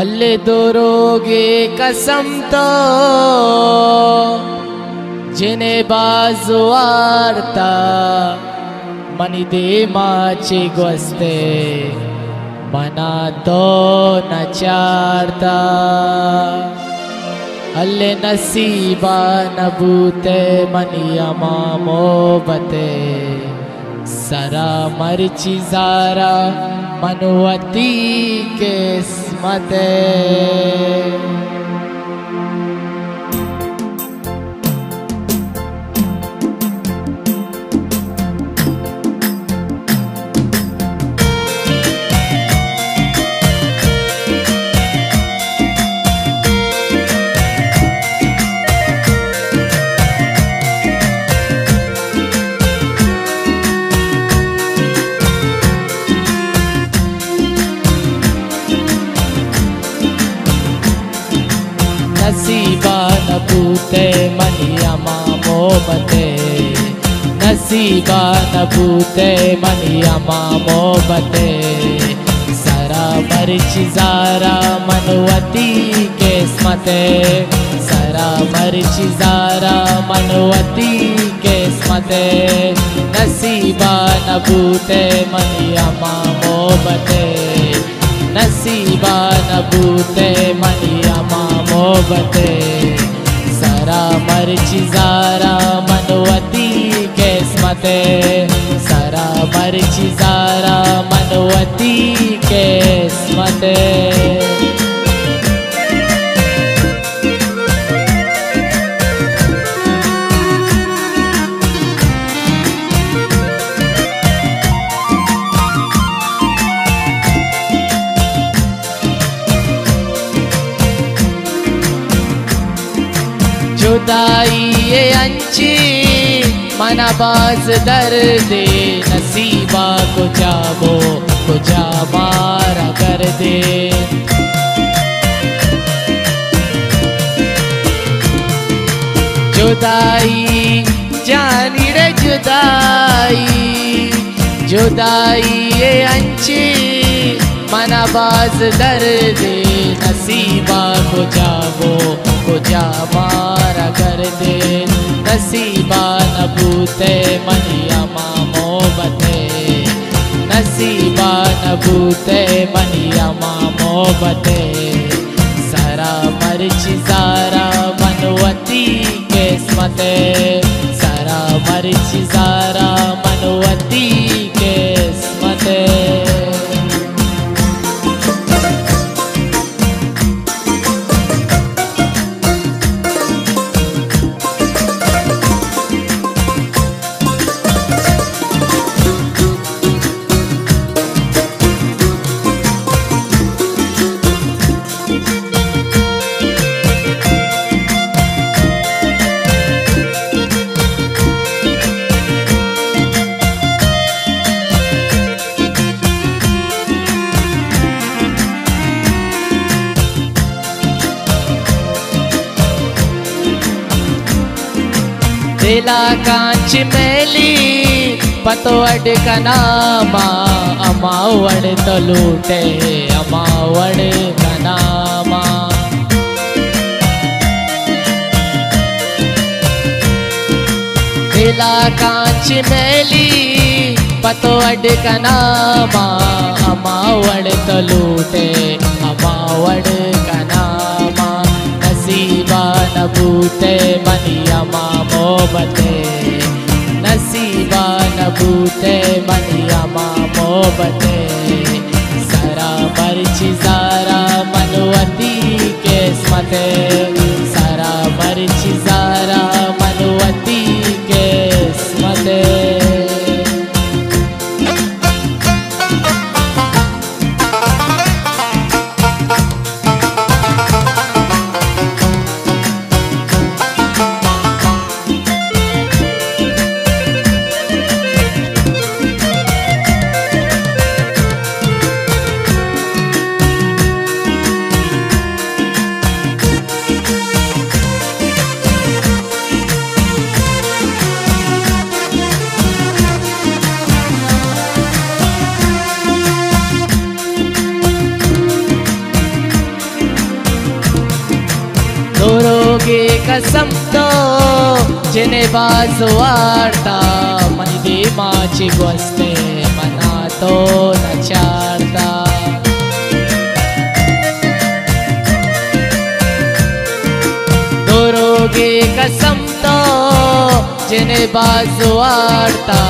हल्ले दोरोगे कसम तो जिने बाजू आरता मनी दे माचे गोस्ते मना तो नचारता हल्ले नसीबा नबूते मनिया मामो बते सरा मरची जारा मनुवती किस्मते नसीबा नबूते मनिया मामो बते नसीबा नबूते मनिया मामो बते सरा मरची जारा मनवती किस्मते सरा मरची जारा मनवती किस्मते नसीबा नबूते मनिया मामो बते नसीबा नबूते मनिया मामो बते सरा मरची जारा मनवती किस्मते सरा मरची जारा मनवती किस्मते जुदाई ये अंची मनाबाज दर्दे नसीबा को जाबो को जा मारा कर दे जुदाई जानी रे जुदाई जुदाई ये अंची मनाबाज दर्दे नसीबा को जाबो को जा मारा कर दे नसीबा नबूते मनिया मामो बते नसीबा नबूते मनिया मामो बते सरा मरची जारा मनवती किस्मते सरा मरची जारा मनवती किस्मते दिला कांच मेली पतवड़ का नामा अमावड़ तो लूटे अमावड़ का नामा दिला कांच मेली पतवड़ का नामा अमावड़ तो लूटे अमावड़ का नामा नसीबा नबूते मनिया मामो बते नसीबा नबूते मनिया मामो बते सरा मरची जारा मनवती किस्मते सरा मरची जारा मनवती किस्मते कसम तो जिने बाजू वार्ता मनी देमाची गोष्टे मना तो नचारता दोरोगे कसम तो जिने बाजू वार्ता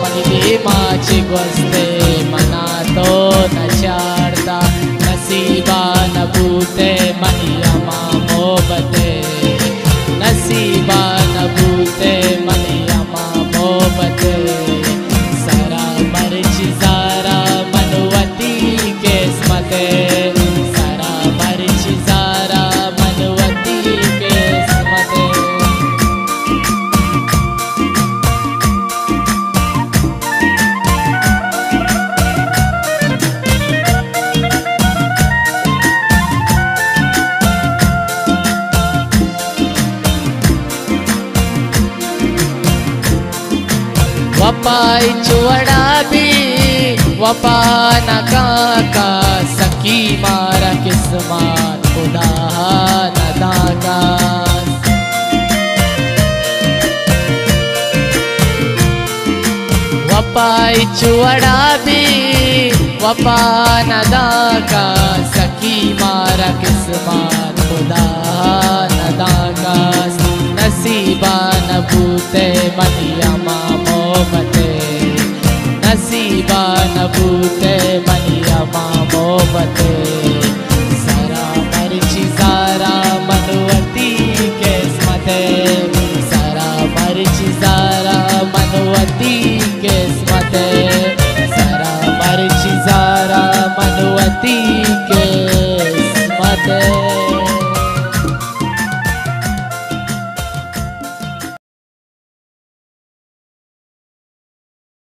मनी देमाची गोष्टे मना तो नचारता नसीबा नबूते मनी अमा मोहब्बते नसीबा नबूते मनी अमा मोहब्बते सारा मर्ची सारा मनवती किस्मते सारा मर्ची सारा मनवती किस्मते वपाई चुवड़ा भी वपा न काका सकी मारा किस्मत खुदा न दागा वपाई चुवड़ा भी वपा न दागा सकी मारा किस्मत खुदा न दागा नसीबा नबूते मनी अमा मोहब्बते नसीबा नबूते मनी अमा मोहब्बते सारा मर्ची सारा मनवती किस्मते सारा मर्ची सारा मनवती किस्मते सारा मर्ची सारा मनवती किस्मते